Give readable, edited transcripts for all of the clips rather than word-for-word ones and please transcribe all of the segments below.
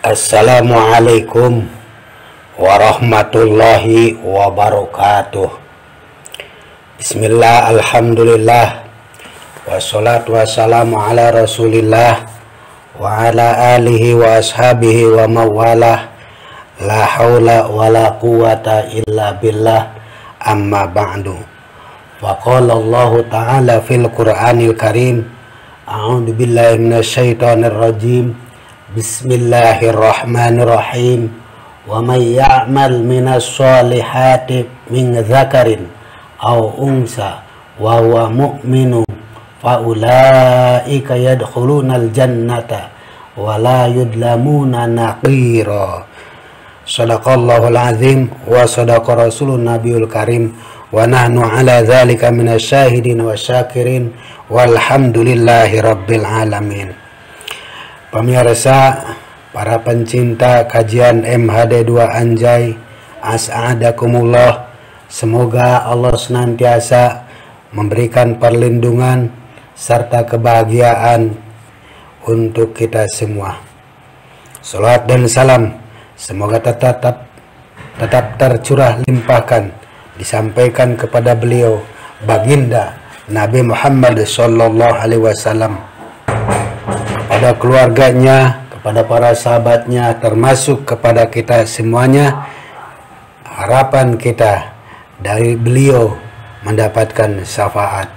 Assalamualaikum warahmatullahi wabarakatuh. Bismillah, alhamdulillah, wassalatu wassalamu ala rasulillah wa ala alihi wa ashabihi wa mawalah. La hawla wa la quwata illa billah, amma ba'du. Wa qala Allah ta'ala fil Qur'anil Karim, a'udzu billahi minasyaitonir rajim. Bismillahirrahmanirrahim. Wa may ya'mal minas solihati min dzakarin aw unsa wa huwa mu'minun fa ulaika yadkhulunal jannata wa la yudlamuna naqira. Shadaqallahul azim wa shadaqa rasulun nabiyul karim wa nahnu ala dzalika minasyahidin wa syakirin walhamdulillahi rabbil alamin. Pemirsa, para pencinta kajian MHD2 Anjay, as'adakumullah. Semoga Allah senantiasa memberikan perlindungan serta kebahagiaan untuk kita semua. Salawat dan salam semoga tetap tercurah limpahkan disampaikan kepada beliau baginda Nabi Muhammad sallallahu alaihi wasallam, kepada keluarganya, kepada para sahabatnya, termasuk kepada kita semuanya. Harapan kita dari beliau mendapatkan syafaat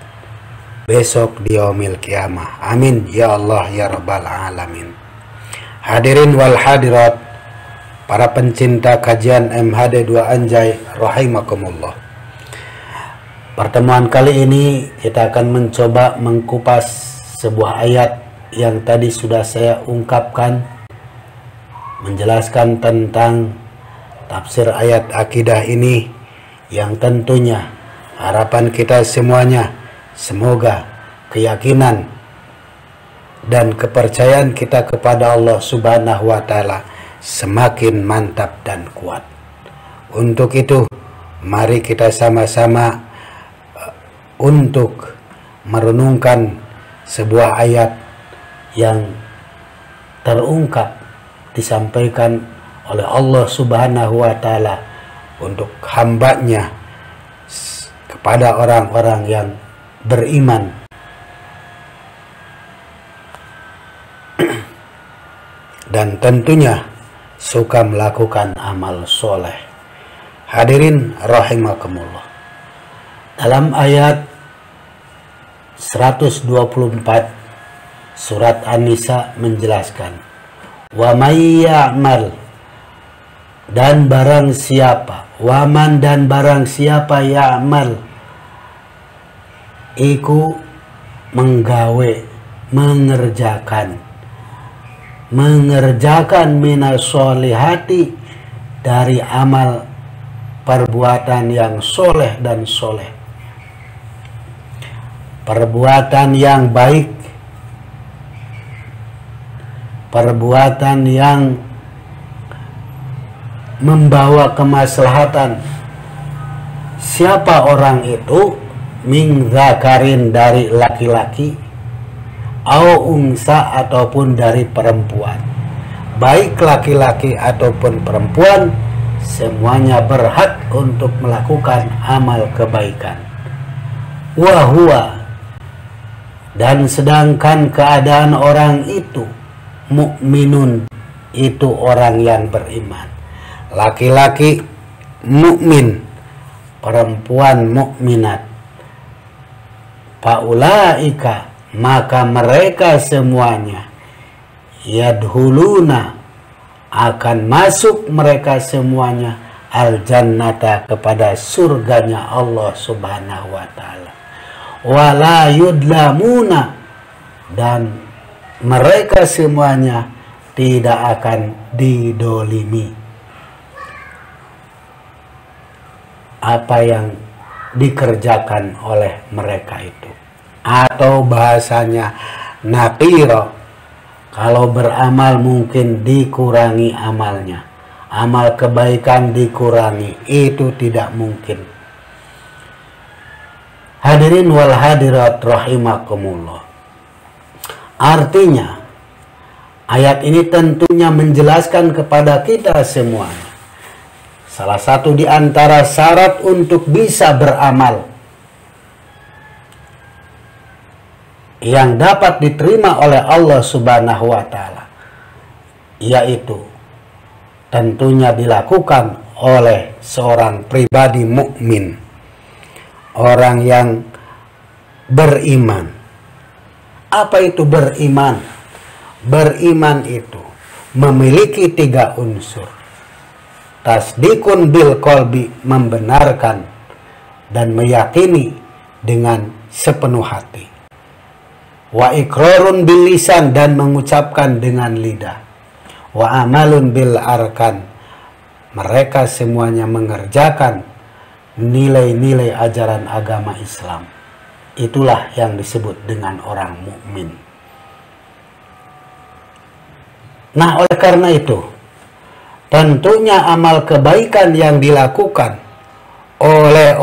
besok di yaumil qiyamah. Amin ya Allah ya rabbal alamin. Hadirin wal hadirat, para pencinta kajian MHD2 Anjay rahimakumullah. Pertemuan kali ini kita akan mencoba mengkupas sebuah ayat yang tadi sudah saya ungkapkan, menjelaskan tentang tafsir ayat akidah ini, yang tentunya harapan kita semuanya semoga keyakinan dan kepercayaan kita kepada Allah Subhanahu wa Ta'ala semakin mantap dan kuat. Untuk itu mari kita sama-sama untuk merenungkan sebuah ayat yang terungkap disampaikan oleh Allah Subhanahu wa Ta'ala untuk hambanya kepada orang-orang yang beriman dan tentunya suka melakukan amal soleh. Hadirin rahimakumullah, dalam ayat 124 Surat An-Nisa menjelaskan, wa may ya'mal, dan barang siapa, waman dan barang siapa, ya'mal iku menggawe, mengerjakan minas solihati, dari amal perbuatan yang soleh dan soleh, perbuatan yang baik, perbuatan yang membawa kemaslahatan. Siapa orang itu? Min dzakarin, dari laki-laki, au unsa, ataupun dari perempuan. Baik laki-laki ataupun perempuan, semuanya berhak untuk melakukan amal kebaikan. Wa huwa, dan sedangkan keadaan orang itu mukminun, itu orang yang beriman. Laki-laki mukmin, perempuan mukminat. Faulaika, maka mereka semuanya, yadhuluna, akan masuk mereka semuanya, al jannata, kepada surganya Allah Subhanahu wa Ta'ala. Wala yudlamuna, dan mereka semuanya tidak akan didolimi. Apa yang dikerjakan oleh mereka itu, atau bahasanya naqira, kalau beramal mungkin dikurangi amalnya, amal kebaikan dikurangi, itu tidak mungkin. Hadirin wal hadirat rahimakumullah. Artinya Ayat ini tentunya menjelaskan kepada kita semuanya. Salah satu di antara syarat untuk bisa beramal yang dapat diterima oleh Allah Subhanahu wa Ta'ala, yaitu tentunya dilakukan oleh seorang pribadi mukmin, orang yang beriman. Apa itu beriman? Beriman itu memiliki 3 unsur. Tasdikun bil qalbi, membenarkan dan meyakini dengan sepenuh hati. Wa iqrarun bil lisan, dan mengucapkan dengan lidah. Wa amalun bil arkan, mereka semuanya mengerjakan nilai-nilai ajaran agama Islam. Itulah yang disebut dengan orang mukmin. Nah, oleh karena itu, tentunya amal kebaikan yang dilakukan oleh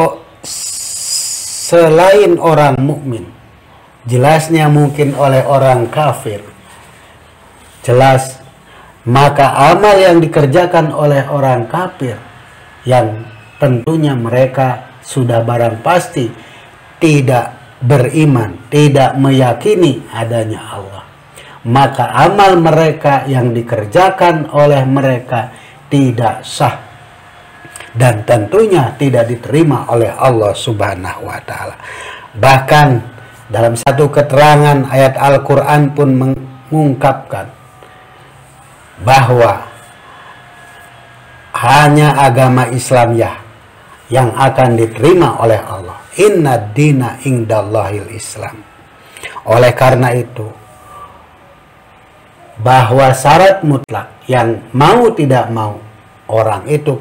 selain orang mukmin, jelasnya mungkin oleh orang kafir, jelas, maka amal yang dikerjakan oleh orang kafir yang tentunya mereka sudah barang pasti tidak beriman, tidak meyakini adanya Allah, maka amal mereka yang dikerjakan oleh mereka tidak sah dan tentunya tidak diterima oleh Allah Subhanahu wa Ta'ala. Bahkan dalam satu keterangan ayat Al-Quran pun mengungkapkan bahwa hanya agama Islam yang akan diterima oleh Allah. Inna dina indallahil Islam. Oleh karena itu, bahwa syarat mutlak yang mau tidak mau orang itu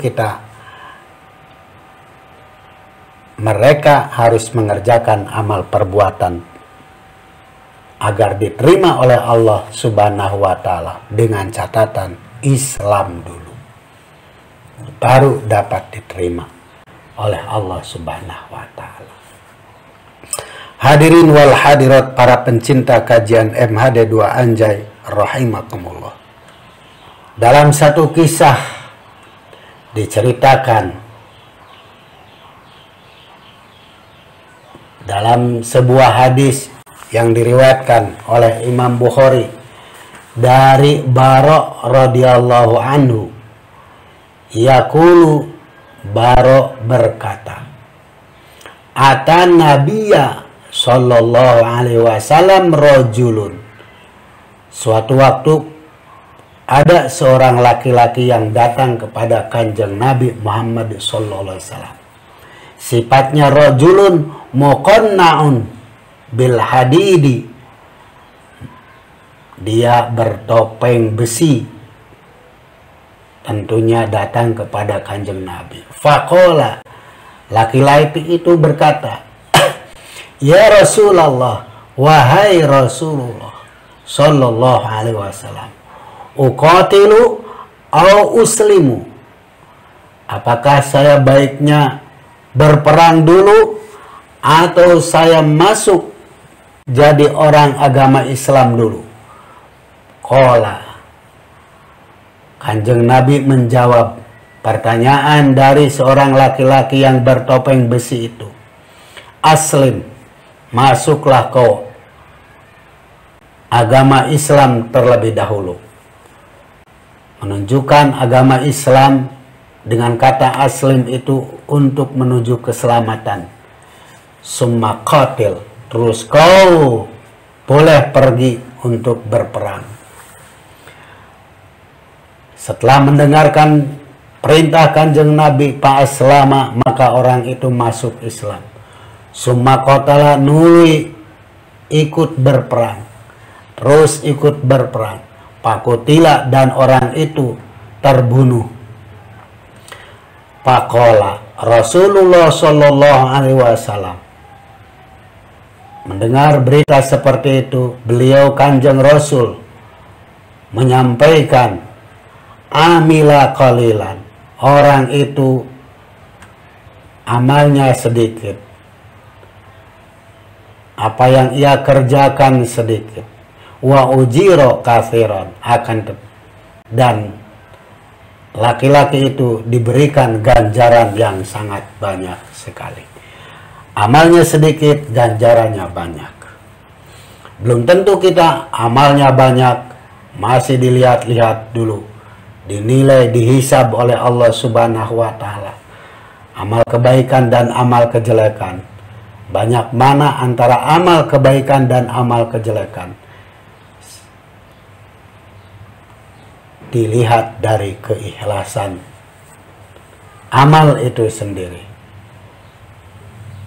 mereka harus mengerjakan amal perbuatan agar diterima oleh Allah Subhanahu wa Ta'ala dengan catatan Islam dulu, baru dapat diterima oleh Allah Subhanahu wa Ta'ala. Hadirin wal hadirat, para pencinta kajian MHD 2 Anjay rahimakumullah. Dalam satu kisah diceritakan dalam sebuah hadis yang diriwayatkan oleh Imam Bukhari dari Bara' radhiyallahu anhu, yaqulu, Bara' berkata, atan nabiyya sallallahu alaihi wasallam rajulun. Suatu waktu ada seorang laki-laki yang datang kepada Kanjeng Nabi Muhammad sallallahu alaihi wasallam. Sifatnya rajulun muqanna'un bil hadidi. Dia bertopeng besi. Tentunya datang kepada Kanjeng Nabi. Faqala, laki-laki itu berkata, ya Rasulullah, wahai Rasulullah sallallahu alaihi wasallam, uqatilu au uslimu, apakah saya baiknya berperang dulu atau saya masuk jadi orang agama Islam dulu? Qala, Kanjeng Nabi menjawab pertanyaan dari seorang laki-laki yang bertopeng besi itu. Aslim, masuklah kau agama Islam terlebih dahulu. Menunjukkan agama Islam dengan kata aslim itu untuk menuju keselamatan. Summa qatil, terus kau boleh pergi untuk berperang. Setelah mendengarkan perintah Kanjeng Nabi fa'aslama, maka orang itu masuk Islam. Summa qatala, nuli ikut berperang, terus ikut berperang. Pakutila, dan orang itu terbunuh. Pakola, Rasulullah sallallahu alaihi wasallam mendengar berita seperti itu, beliau Kanjeng Rasul menyampaikan, amila qalilan, orang itu amalnya sedikit, apa yang ia kerjakan sedikit. wa ujiro katsiran, dan laki-laki itu diberikan ganjaran yang sangat banyak sekali. Amalnya sedikit, ganjarannya banyak. Belum tentu kita amalnya banyak, masih dilihat-lihat dulu, dinilai, dihisab oleh Allah Subhanahu wa Ta'ala. Amal kebaikan dan amal kejelekan, banyak mana antara amal kebaikan dan amal kejelekan? Dilihat dari keikhlasan amal itu sendiri,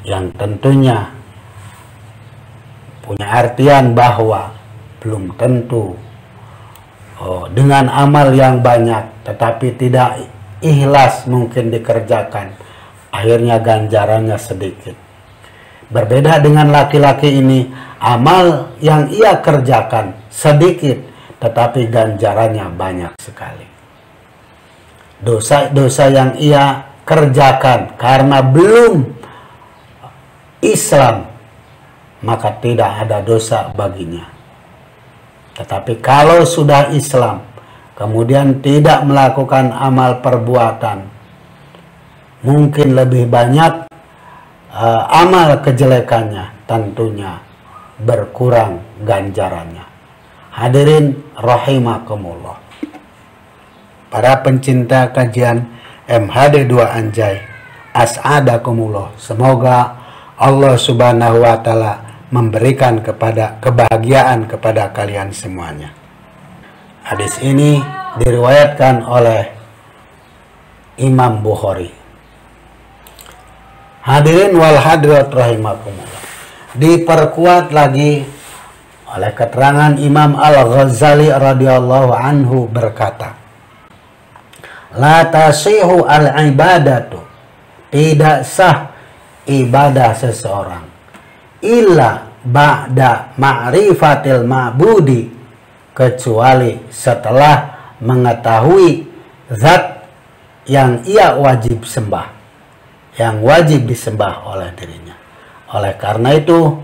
yang tentunya punya artian bahwa belum tentu dengan amal yang banyak tetapi tidak ikhlas mungkin dikerjakan, akhirnya ganjarannya sedikit. Berbeda dengan laki-laki ini, amal yang ia kerjakan sedikit tetapi ganjarannya banyak sekali. Dosa-dosa yang ia kerjakan karena belum Islam, maka tidak ada dosa baginya. Tetapi kalau sudah Islam, kemudian tidak melakukan amal perbuatan, mungkin lebih banyak amal kejelekannya, tentunya berkurang ganjarannya. Hadirin rahimakumullah, para pencinta kajian MHD 2 Anjay, as'adakumullah, semoga Allah Subhanahu wa Ta'ala memberikan kebahagiaan kepada kalian semuanya. Hadis ini diriwayatkan oleh Imam Bukhari. Hadirin wal hadirat rahimakumullah, diperkuat lagi oleh keterangan Imam Al-Ghazali radhiyallahu anhu berkata, la tasihu al-ibadatu, tidak sah ibadah seseorang illa ba'da ma'rifatil ma'budi, kecuali setelah mengetahui zat yang ia wajib sembah, yang wajib disembah oleh dirinya. Oleh karena itu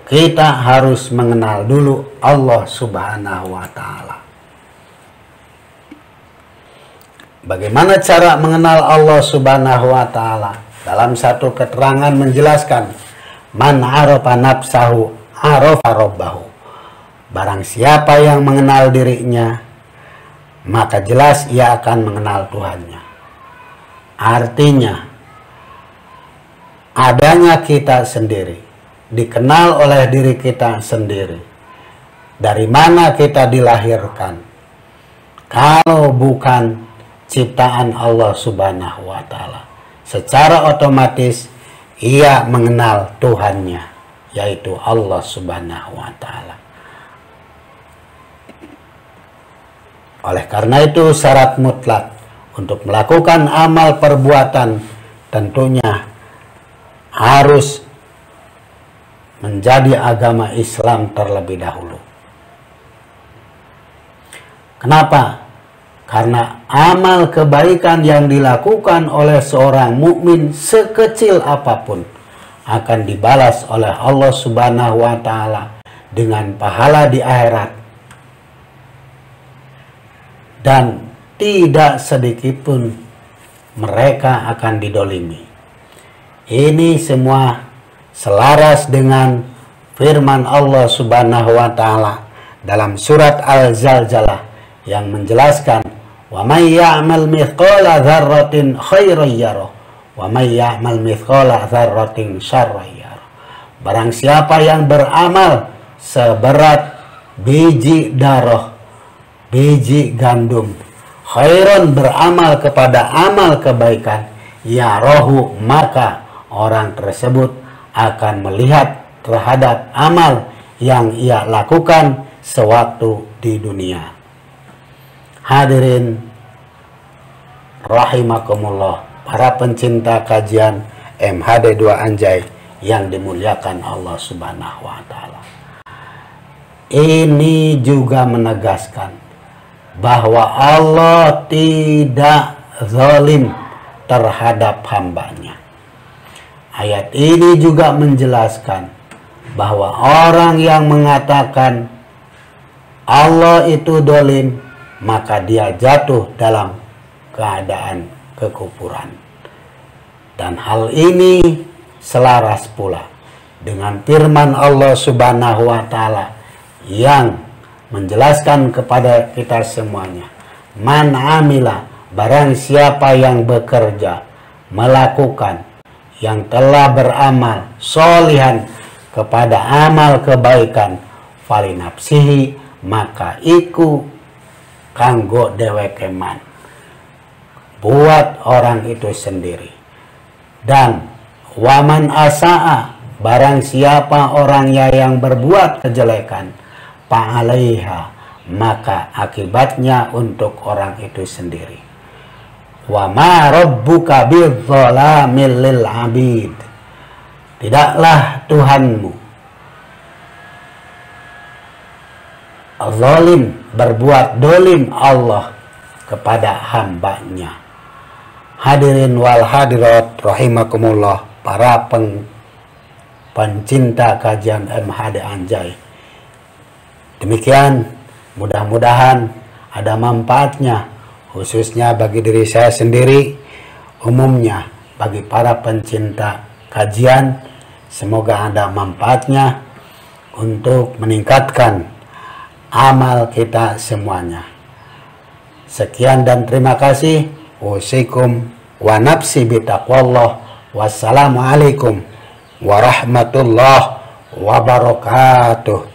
kita harus mengenal dulu Allah Subhanahu wa Ta'ala. Bagaimana cara mengenal Allah Subhanahu wa Ta'ala? Dalam satu keterangan menjelaskan, man arafa nafsahu arafa rabbahu. Barang siapa yang mengenal dirinya, maka jelas ia akan mengenal Tuhannya. Artinya, adanya kita sendiri, dikenal oleh diri kita sendiri. Dari mana kita dilahirkan? Kalau bukan ciptaan Allah Subhanahu wa Ta'ala, secara otomatis ia mengenal Tuhannya, yaitu Allah Subhanahu wa Ta'ala. Oleh karena itu syarat mutlak untuk melakukan amal perbuatan tentunya harus menjadi agama Islam terlebih dahulu. Kenapa? Karena amal kebaikan yang dilakukan oleh seorang mukmin sekecil apapun akan dibalas oleh Allah Subhanahu wa Ta'ala dengan pahala di akhirat, dan tidak sedikit pun mereka akan didolimi. Ini semua selaras dengan firman Allah Subhanahu wa Ta'ala dalam surat Al-Zalzalah yang menjelaskan, wa may ya'mal mithqala dzarratin khairan yarah wa may ya'mal mithqala dzarratin syarran yarah. Barang siapa yang beramal seberat biji darah, biji gandum, khairan beramal kepada amal kebaikan, yarahu, maka orang tersebut akan melihat terhadap amal yang ia lakukan sewaktu di dunia. Hadirin rahimakumullah, para pencinta kajian MHD 2 Anjay yang dimuliakan Allah Subhanahu wa Ta'ala. Ini juga menegaskan bahwa Allah tidak zalim terhadap hambanya. Ayat ini juga menjelaskan bahwa orang yang mengatakan Allah itu dolim, maka dia jatuh dalam keadaan kekufuran. Dan hal ini selaras pula dengan firman Allah Subhanahu wa Ta'ala yang menjelaskan kepada kita semuanya, man amila, barang siapa yang bekerja, melakukan, yang telah beramal solihan, kepada amal kebaikan, falinapsihi, maka iku kanggo dheweke man, buat orang itu sendiri. Dan waman asaa, barang siapa orangnya yang berbuat kejelekan, fa'alaiha, maka akibatnya untuk orang itu sendiri. Wa ma rabbuka bidzalamil lil abid, tidaklah Tuhanmu zalim, berbuat dolim Allah kepada hambanya. Hadirin wal hadirat rahimakumullah, para pencinta kajian MHD Anjay. Demikian, mudah-mudahan ada manfaatnya, khususnya bagi diri saya sendiri, umumnya bagi para pencinta kajian. Semoga ada manfaatnya untuk meningkatkan amal kita semuanya. Sekian dan terima kasih. Wasikum wa nafsi bitaqwallah. Wassalamualaikum warahmatullahi wabarakatuh.